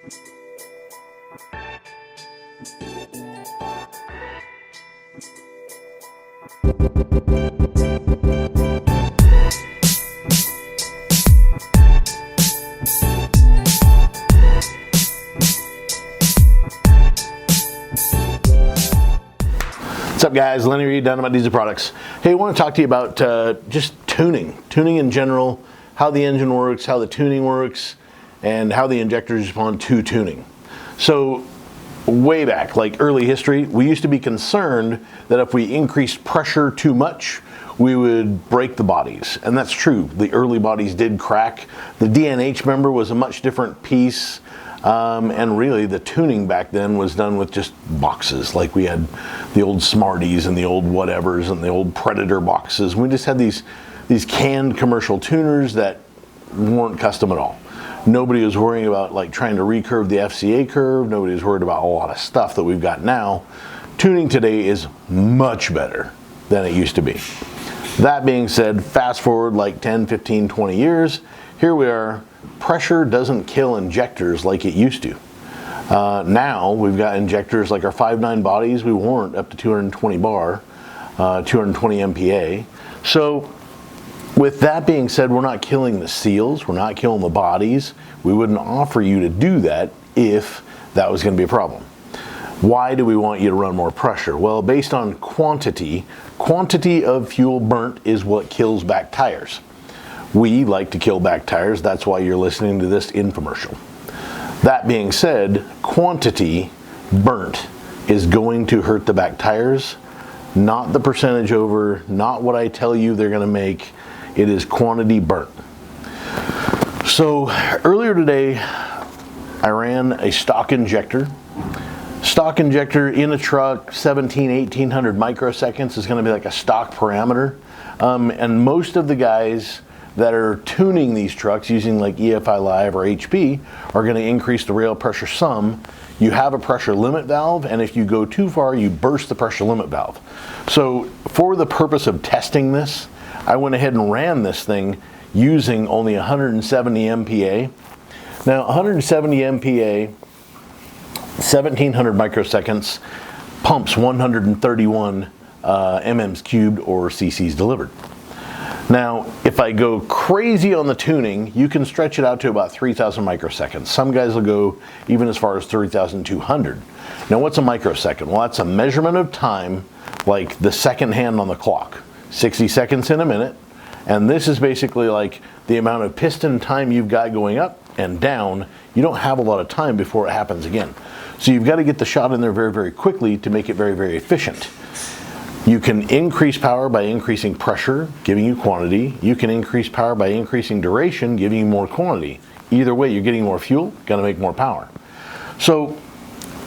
What's up guys, Lenny Reed, Dynomite Diesel Products. Hey, I want to talk to you about just tuning in general, how the engine works, how the tuning works, and how the injectors respond to tuning. So way back, like early history, we used to be concerned that if we increased pressure too much, we would break the bodies. And that's true, the early bodies did crack. The DNH member was a much different piece. And really the tuning back then was done with just boxes. Like we had the old Smarties and the old whatevers and the old Predator boxes. We just had these canned commercial tuners that weren't custom at all. Nobody was worrying about like trying to recurve the FCA curve. Nobody was worried about a lot of stuff that we've got now. Tuning today is much better than it used to be. That being said, fast forward like 10, 15, 20 years, here we are. Pressure doesn't kill injectors like it used to. Now we've got injectors like our 5.9 bodies. We warrant up to 220 bar, 220 MPa. So with that being said, we're not killing the seals, we're not killing the bodies. We wouldn't offer you to do that if that was going to be a problem. Why do we want you to run more pressure? Well, based on quantity of fuel burnt is what kills back tires. We like to kill back tires, that's why you're listening to this infomercial. That being said, quantity burnt is going to hurt the back tires, not the percentage over, not what I tell you they're going to make. It is quantity burnt. So earlier today, I ran a stock injector. Stock injector in a truck, 1800 microseconds is going to be like a stock parameter. And most of the guys that are tuning these trucks using like EFI Live or HP are going to increase the rail pressure some. You have a pressure limit valve, and if you go too far, you burst the pressure limit valve. So for the purpose of testing this, I went ahead and ran this thing using only 170 MPa. Now 170 MPa, 1700 microseconds, pumps 131 mm cubed or cc's delivered. Now, if I go crazy on the tuning, you can stretch it out to about 3,000 microseconds. Some guys will go even as far as 3,200. Now, what's a microsecond? Well, that's a measurement of time, like the second hand on the clock. 60 seconds in a minute. And this is basically like the amount of piston time you've got going up and down. You don't have a lot of time before it happens again. So you've got to get the shot in there very, very quickly to make it very, very efficient. You can increase power by increasing pressure, giving you quantity. You can increase power by increasing duration, giving you more quantity. Either way, you're getting more fuel, gonna make more power. So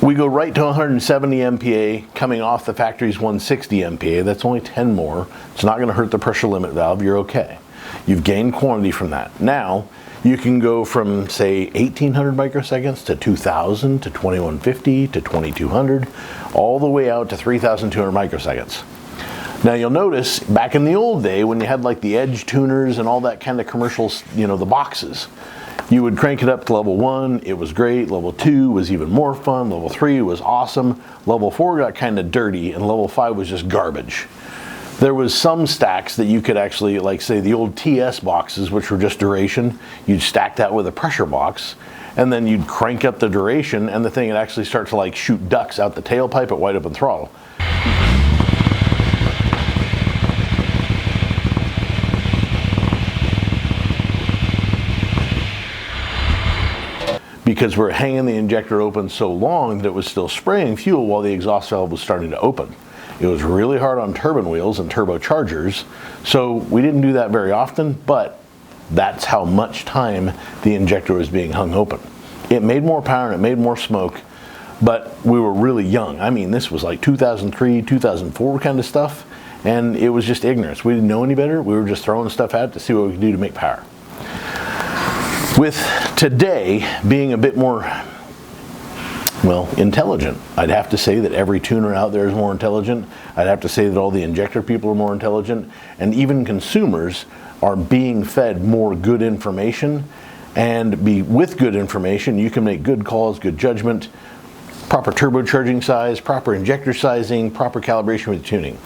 we go right to 170 MPa, coming off the factory's 160 MPa. That's only 10 more. It's not gonna hurt the pressure limit valve, you're okay. You've gained quantity from that. Now, you can go from, say, 1800 microseconds to 2000 to 2150 to 2200, all the way out to 3200 microseconds. Now you'll notice back in the old day when you had like the edge tuners and all that kind of commercials, you know, the boxes, you would crank it up to level 1, it was great, level 2 was even more fun, level 3 was awesome, level 4 got kind of dirty, and level 5 was just garbage. There was some stacks that you could actually, like say the old TS boxes, which were just duration, you'd stack that with a pressure box, and then you'd crank up the duration, and the thing would actually start to like shoot ducks out the tailpipe at wide open throttle. Because we're hanging the injector open so long that it was still spraying fuel while the exhaust valve was starting to open. It was really hard on turbine wheels and turbochargers, so we didn't do that very often, but that's how much time the injector was being hung open. It made more power and it made more smoke, but we were really young. I mean, this was like 2003, 2004 kind of stuff, and it was just ignorance. We didn't know any better. We were just throwing stuff out to see what we could do to make power. With today being a bit more, well, intelligent. I'd have to say that every tuner out there is more intelligent. I'd have to say that all the injector people are more intelligent, and even consumers are being fed more good information and be with good information, you can make good calls, good judgment, proper turbocharging size, proper injector sizing, proper calibration with tuning.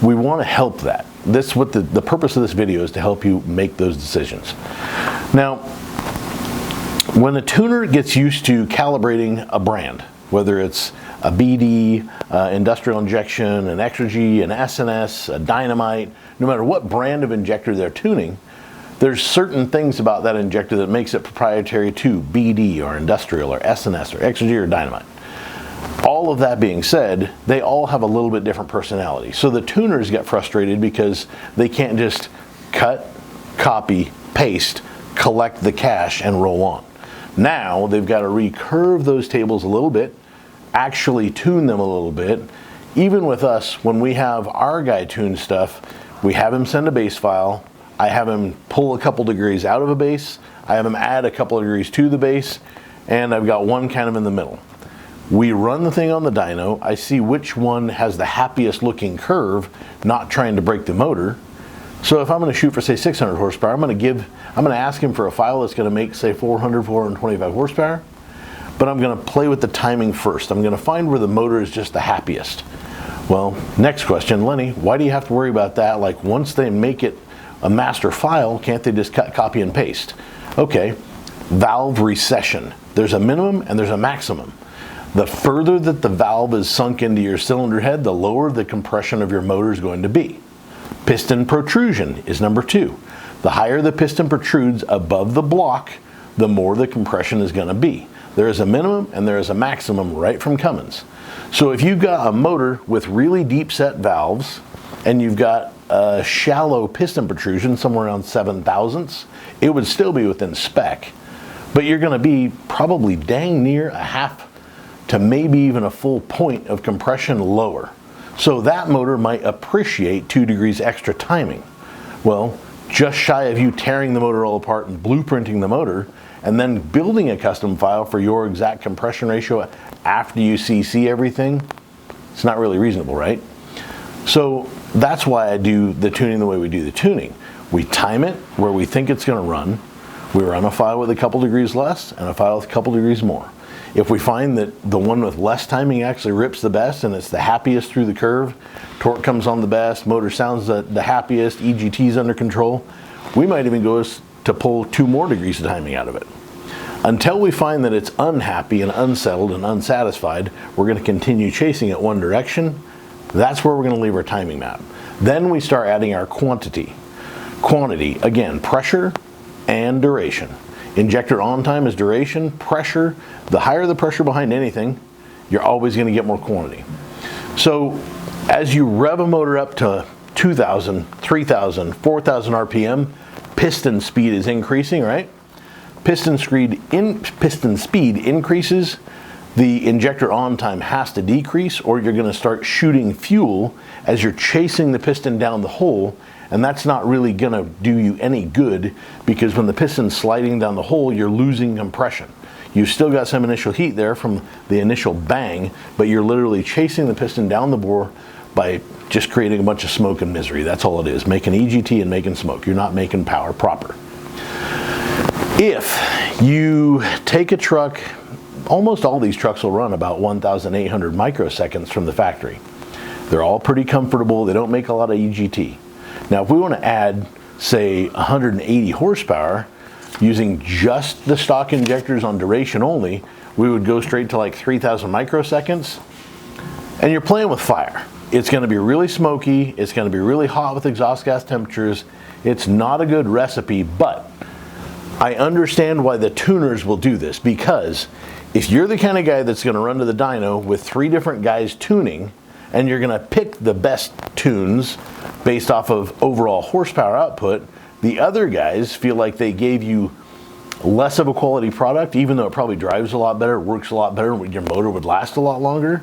We want to help that. This what the purpose of this video is, to help you make those decisions. Now, when a tuner gets used to calibrating a brand, whether it's a BD, industrial injection, an Exergy, an SNS, a Dynomite, no matter what brand of injector they're tuning, there's certain things about that injector that makes it proprietary to BD or industrial or SNS or Exergy or Dynomite. All of that being said, they all have a little bit different personality. So the tuners get frustrated because they can't just cut, copy, paste, collect the cache and roll on. Now they've got to recurve those tables a little bit, actually tune them a little bit. Even with us, when we have our guy tune stuff, we have him send a base file. I have him pull a couple degrees out of a base. I have him add a couple of degrees to the base, and I've got one kind of in the middle. We run the thing on the dyno. I see which one has the happiest looking curve, not trying to break the motor. So if I'm going to shoot for, say, 600 horsepower, I'm going to ask him for a file that's going to make, say, 400, 425 horsepower. But I'm going to play with the timing first. I'm going to find where the motor is just the happiest. Well, next question, Lenny, why do you have to worry about that? Like, once they make it a master file, can't they just cut, copy, and paste? Okay, valve recession. There's a minimum and there's a maximum. The further that the valve is sunk into your cylinder head, the lower the compression of your motor is going to be. Piston protrusion is number 2. The higher the piston protrudes above the block, the more the compression is going to be. There is a minimum and there is a maximum right from Cummins. So if you've got a motor with really deep set valves and you've got a shallow piston protrusion, somewhere around 7 thousandths, it would still be within spec. But you're going to be probably dang near a half to maybe even a full point of compression lower. So that motor might appreciate 2 degrees extra timing. Well, just shy of you tearing the motor all apart and blueprinting the motor, and then building a custom file for your exact compression ratio after you CC everything, it's not really reasonable, right? So that's why I do the tuning the way we do the tuning. We time it where we think it's going to run. We run a file with a couple degrees less and a file with a couple degrees more. If we find that the one with less timing actually rips the best and it's the happiest through the curve, torque comes on the best, motor sounds the happiest, EGT's under control, we might even go to pull 2 more degrees of timing out of it. Until we find that it's unhappy and unsettled and unsatisfied, we're going to continue chasing it one direction. That's where we're going to leave our timing map. Then we start adding our quantity. Quantity, again, pressure and duration. Injector on time is duration. Pressure, the higher the pressure behind anything, you're always going to get more quantity. So as you rev a motor up to 2,000, 3,000, 4,000 RPM, piston speed is increasing, right? Piston speed increases, the injector on time has to decrease, or you're going to start shooting fuel as you're chasing the piston down the hole, and that's not really going to do you any good, because when the piston's sliding down the hole, you're losing compression. You've still got some initial heat there from the initial bang, but you're literally chasing the piston down the bore by just creating a bunch of smoke and misery. That's all it is, making EGT and making smoke. You're not making power proper. If you take a truck, almost all these trucks will run about 1,800 microseconds from the factory. They're all pretty comfortable. They don't make a lot of EGT. Now, if we want to add, say, 180 horsepower using just the stock injectors on duration only, we would go straight to like 3,000 microseconds. And you're playing with fire. It's going to be really smoky. It's going to be really hot with exhaust gas temperatures. It's not a good recipe, but I understand why the tuners will do this, because if you're the kind of guy that's going to run to the dyno with 3 different guys tuning, and you're going to pick the best tunes based off of overall horsepower output, the other guys feel like they gave you less of a quality product, even though it probably drives a lot better, works a lot better, your motor would last a lot longer.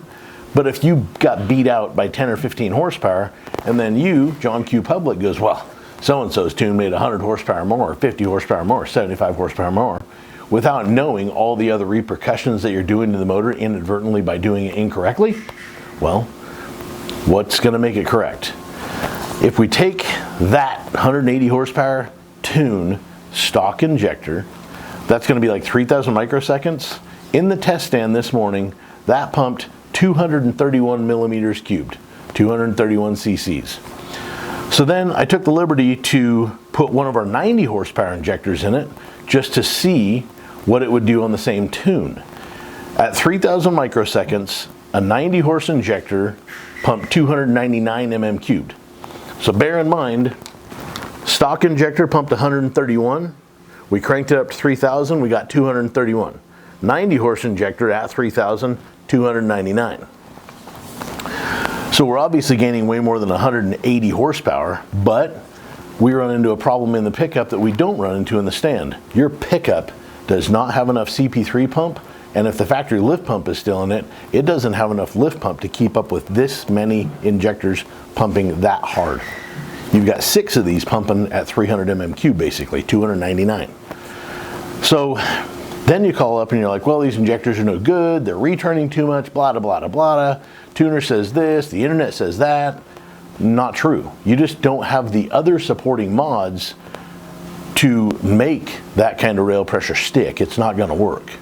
But if you got beat out by 10 or 15 horsepower, and then you, John Q. Public, goes, well, so-and-so's tune made 100 horsepower more, 50 horsepower more, 75 horsepower more, without knowing all the other repercussions that you're doing to the motor inadvertently by doing it incorrectly, well, what's going to make it correct? If we take that 180 horsepower tune stock injector, That's going to be like 3,000 microseconds. In the test stand this morning, that pumped 231 millimeters cubed, 231 cc's. So then I took the liberty to put one of our 90 horsepower injectors in it just to see what it would do on the same tune. At 3,000 microseconds, a 90 horse injector pumped 299 mm cubed. So bear in mind, stock injector pumped 131. We cranked it up to 3,000, we got 231. 90 horse injector at 3,000, 299. So we're obviously gaining way more than 180 horsepower, but we run into a problem in the pickup that we don't run into in the stand. Your pickup does not have enough CP3 pump, and if the factory lift pump is still in it, it doesn't have enough lift pump to keep up with this many injectors pumping that hard. You've got 6 of these pumping at 300 mm cube, basically, 299. So then you call up and you're like, well, these injectors are no good, they're returning too much, blah, blah, blah, blah. Tuner says this, the internet says that. Not true. You just don't have the other supporting mods to make that kind of rail pressure stick. It's not going to work.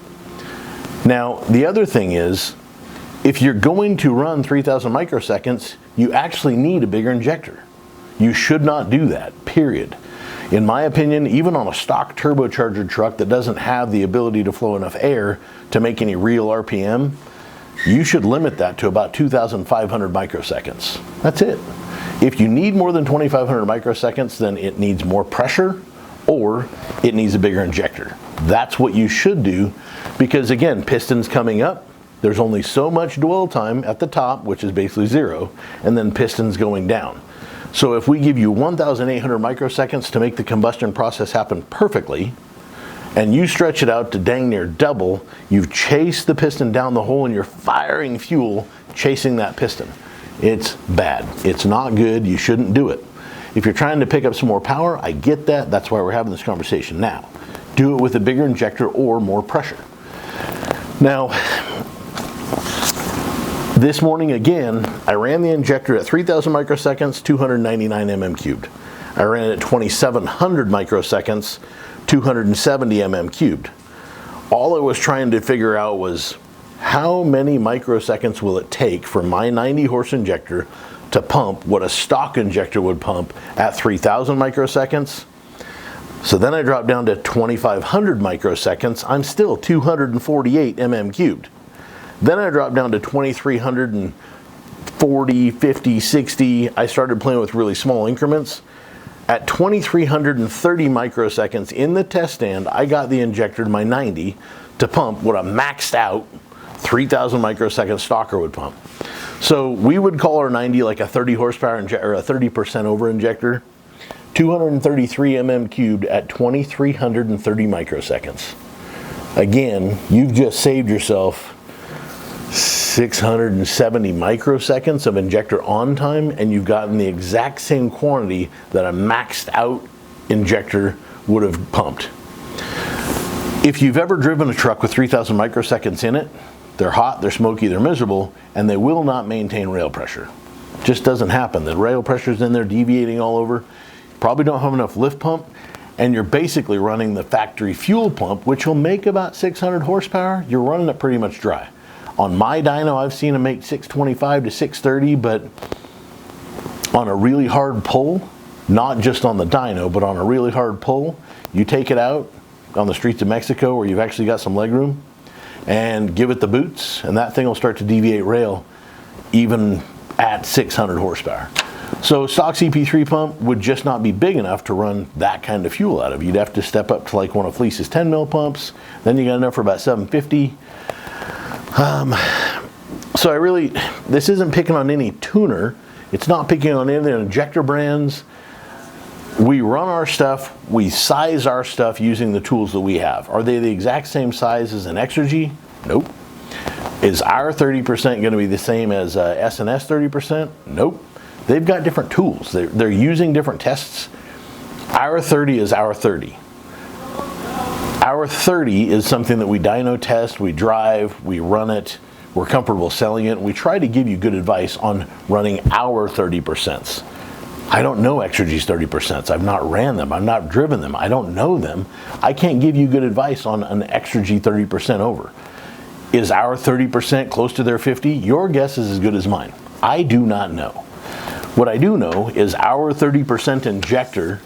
Now, the other thing is, if you're going to run 3,000 microseconds, you actually need a bigger injector. You should not do that, period. In my opinion, even on a stock turbocharger truck that doesn't have the ability to flow enough air to make any real RPM, you should limit that to about 2,500 microseconds. That's it. If you need more than 2,500 microseconds, then it needs more pressure or it needs a bigger injector. That's what you should do, because again, pistons coming up, there's only so much dwell time at the top, which is basically 0, and then pistons going down. So if we give you 1,800 microseconds to make the combustion process happen perfectly, and you stretch it out to dang near double, you've chased the piston down the hole and you're firing fuel chasing that piston. It's bad. It's not good. You shouldn't do it. If you're trying to pick up some more power, I get that. That's why we're having this conversation now. Do it with a bigger injector or more pressure. Now, this morning again, I ran the injector at 3,000 microseconds, 299 mm cubed. I ran it at 2,700 microseconds, 270 mm cubed. All I was trying to figure out was how many microseconds will it take for my 90 horse injector to pump what a stock injector would pump at 3,000 microseconds. So then I dropped down to 2,500 microseconds. I'm still 248 mm cubed. Then I dropped down to 2,340, 50, 60. I started playing with really small increments. At 2,330 microseconds in the test stand, I got the injector to my 90 to pump what a maxed out 3,000 microsecond stalker would pump. So we would call our 90 like a 30 horsepower or a 30% over injector. 233 mm cubed at 2,330 microseconds. Again, you've just saved yourself 670 microseconds of injector on time, and you've gotten the exact same quantity that a maxed out injector would have pumped. If you've ever driven a truck with 3,000 microseconds in it, they're hot, they're smoky, they're miserable, and they will not maintain rail pressure. Just doesn't happen. The rail pressure's in there deviating all over. Probably don't have enough lift pump, and you're basically running the factory fuel pump, which will make about 600 horsepower. You're running it pretty much dry. On my dyno, I've seen them make 625 to 630, but on a really hard pull, not just on the dyno, but on a really hard pull, you take it out on the streets of Mexico where you've actually got some leg room and give it the boots, and that thing will start to deviate rail even at 600 horsepower. So stock CP3 pump would just not be big enough to run that kind of fuel out of. You'd have to step up to like one of Fleece's 10 mil pumps, then you got enough for about 750. So this isn't picking on any tuner. It's not picking on any of the injector brands. We run our stuff, we size our stuff using the tools that we have. Are they the exact same size as an Exergy? Nope. Is our 30% going to be the same as S&S 30%? Nope. They've got different tools. They're using different tests. Our 30 is our 30. Our 30 is something that we dyno test, we drive, we run it, we're comfortable selling it. We try to give you good advice on running our 30%. I don't know Exergy's 30%. I've not ran them. I've not driven them. I don't know them. I can't give you good advice on an Exergy 30% over. Is our 30% close to their 50? Your guess is as good as mine. I do not know. What I do know is our 30% injector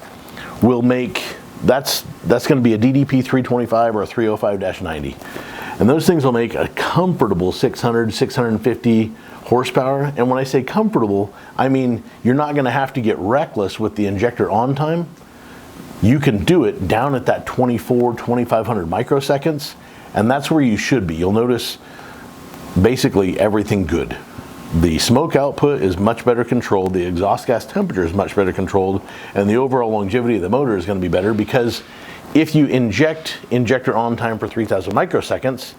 will make, that's going to be a DDP 325 or a 305-90. And those things will make a comfortable 600, 650 horsepower. And when I say comfortable, I mean you're not going to have to get reckless with the injector on time. You can do it down at that 2,500 microseconds, and that's where you should be. You'll notice basically everything good. The smoke output is much better controlled, the exhaust gas temperature is much better controlled, and the overall longevity of the motor is going to be better, because if you inject injector on time for 3,000 microseconds,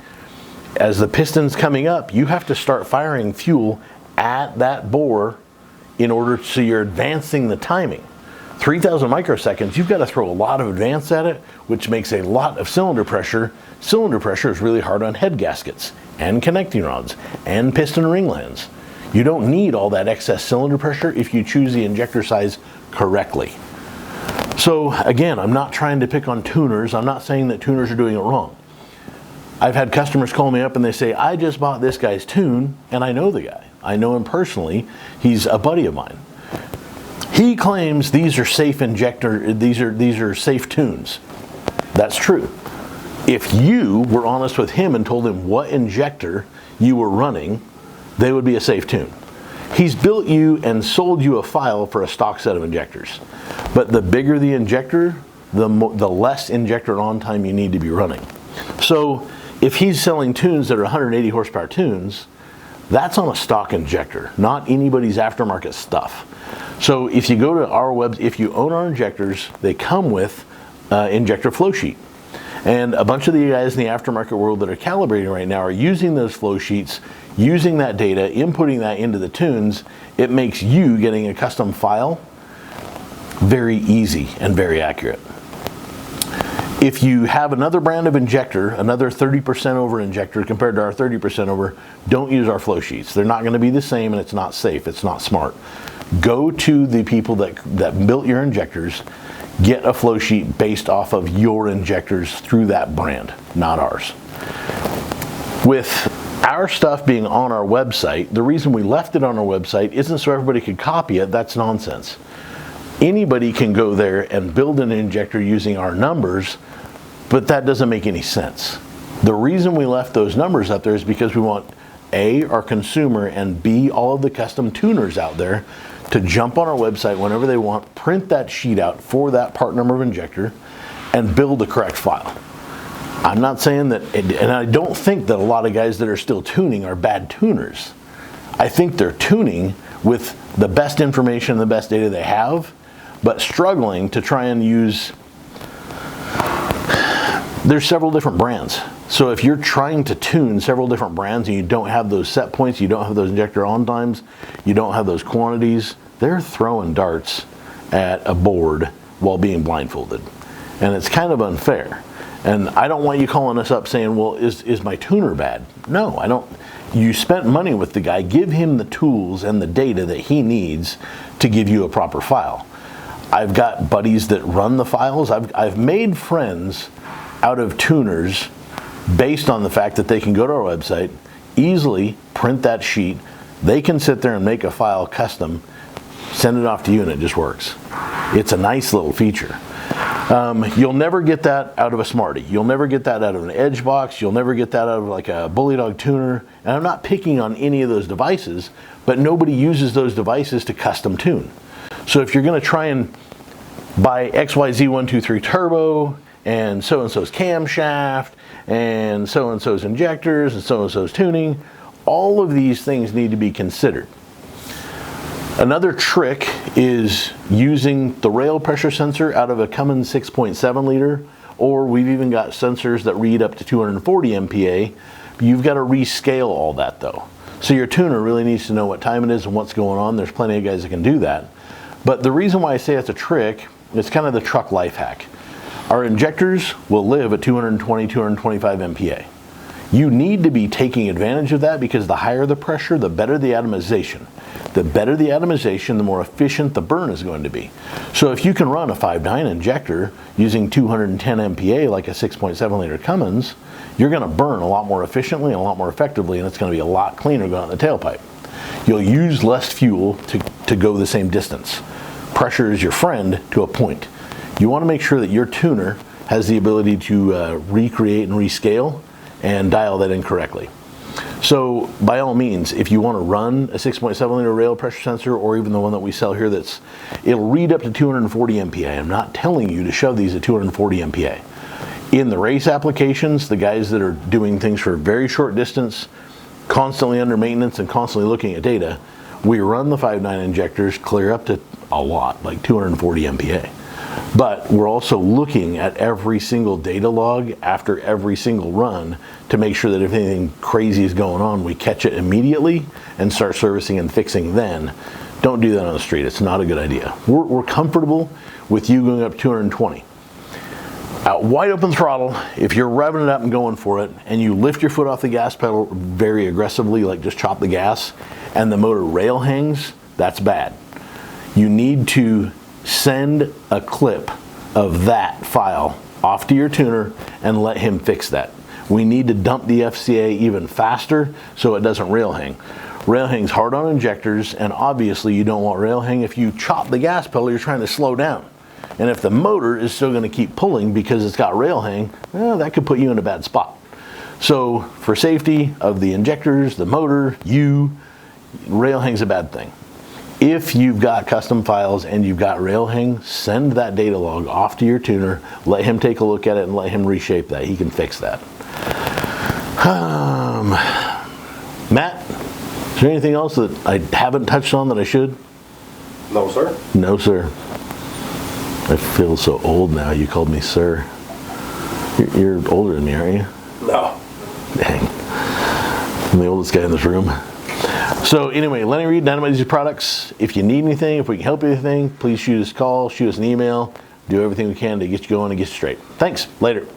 as the piston's coming up, you have to start firing fuel at that bore in order so you're advancing the timing. 3,000 microseconds, you've got to throw a lot of advance at it, which makes a lot of cylinder pressure. Cylinder pressure is really hard on head gaskets and connecting rods and piston ringlands. You don't need all that excess cylinder pressure if you choose the injector size correctly. So again, I'm not trying to pick on tuners. I'm not saying that tuners are doing it wrong. I've had customers call me up and they say, I just bought this guy's tune, and I know the guy. I know him personally. He's a buddy of mine. He claims these are safe injector, these are safe tunes. That's true. If you were honest with him and told him what injector you were running, they would be a safe tune. He's built you and sold you a file for a stock set of injectors. But the bigger the injector, the less injector on time you need to be running. So if he's selling tunes that are 180 horsepower tunes, that's on a stock injector, not anybody's aftermarket stuff. So if you go to our web, if you own our injectors, they come with injector flow sheet. And a bunch of the guys in the aftermarket world that are calibrating right now are using those flow sheets, using that data, inputting that into the tunes. It makes you getting a custom file very easy and very accurate. If you have another brand of injector, another 30% over injector compared to our 30% over, don't use our flow sheets. They're not going to be the same, and it's not safe. It's not smart. Go to the people that built your injectors, get a flow sheet based off of your injectors through that brand, not ours. With our stuff being on our website, the reason we left it on our website isn't so everybody could copy it. That's nonsense. Anybody can go there and build an injector using our numbers, but that doesn't make any sense. The reason we left those numbers up there is because we want A, our consumer, and B, all of the custom tuners out there to jump on our website whenever they want, print that sheet out for that part number of injector, and build the correct file. I'm not saying that, and I don't think that a lot of guys that are still tuning are bad tuners. I think they're tuning with the best information, the best data they have, but struggling to try and use. There's several different brands. So if you're trying to tune several different brands and you don't have those set points, you don't have those injector on times, you don't have those quantities, they're throwing darts at a board while being blindfolded. And it's kind of unfair. And I don't want you calling us up saying, well, is my tuner bad? No, I don't. You spent money with the guy. Give him the tools and the data that he needs to give you a proper file. I've got buddies that run the files. I've made friends out of tuners based on the fact that they can go to our website, easily print that sheet. They can sit there and make a file custom, send it off to you, and it just works. It's a nice little feature. You'll never get that out of a Smarty. You'll never get that out of an Edge box. You'll never get that out of like a Bully Dog tuner. And I'm not picking on any of those devices, but nobody uses those devices to custom tune. So if you're going to try and buy XYZ123 turbo and so-and-so's camshaft and so-and-so's injectors and so-and-so's tuning, all of these things need to be considered. Another trick is using the rail pressure sensor out of a Cummins 6.7 liter, or we've even got sensors that read up to 240 MPa. You've got to rescale all that though. So your tuner really needs to know what time it is and what's going on. There's plenty of guys that can do that. But the reason why I say it's a trick, it's kind of the truck life hack. Our injectors will live at 220, 225 MPa. You need to be taking advantage of that because the higher the pressure, the better the atomization. The better the atomization, the more efficient the burn is going to be. So if you can run a 5.9 injector using 210 MPa like a 6.7 liter Cummins, you're going to burn a lot more efficiently and a lot more effectively, and it's going to be a lot cleaner going out in the tailpipe. You'll use less fuel to go the same distance. Pressure is your friend to a point. You want to make sure that your tuner has the ability to recreate and rescale and dial that in correctly. So by all means, if you want to run a 6.7 liter rail pressure sensor, or even the one that we sell here it'll read up to 240 MPa. I'm not telling you to shove these at 240 MPa. In the race applications, the guys that are doing things for a very short distance, constantly under maintenance and constantly looking at data, we run the 5.9 injectors clear up to a lot, like 240 MPa. But we're also looking at every single data log after every single run to make sure that if anything crazy is going on, we catch it immediately and start servicing and fixing then. Don't do that on the street. It's not a good idea. We're comfortable with you going up 220. At wide open throttle, if you're revving it up and going for it, and you lift your foot off the gas pedal very aggressively, like just chop the gas, and the motor rail hangs, that's bad. You need to send a clip of that file off to your tuner and let him fix that. We need to dump the FCA even faster so it doesn't rail hang. Rail hang's hard on injectors, and obviously you don't want rail hang. If you chop the gas pedal, you're trying to slow down. And if the motor is still going to keep pulling because it's got rail hang, well, that could put you in a bad spot. So for safety of the injectors, the motor, rail hang's a bad thing. If you've got custom files and you've got rail hang, send that data log off to your tuner, let him take a look at it and let him reshape that. He can fix that. Matt, is there anything else that I haven't touched on that I should? No, sir. No, sir. I feel so old now. You called me sir. You're older than me, aren't you? No. Dang. I'm the oldest guy in this room. So anyway, Lenny Reed, Dynomite Easy Products. If you need anything, if we can help you with anything, please shoot us a call, shoot us an email, do everything we can to get you going and get you straight. Thanks. Later.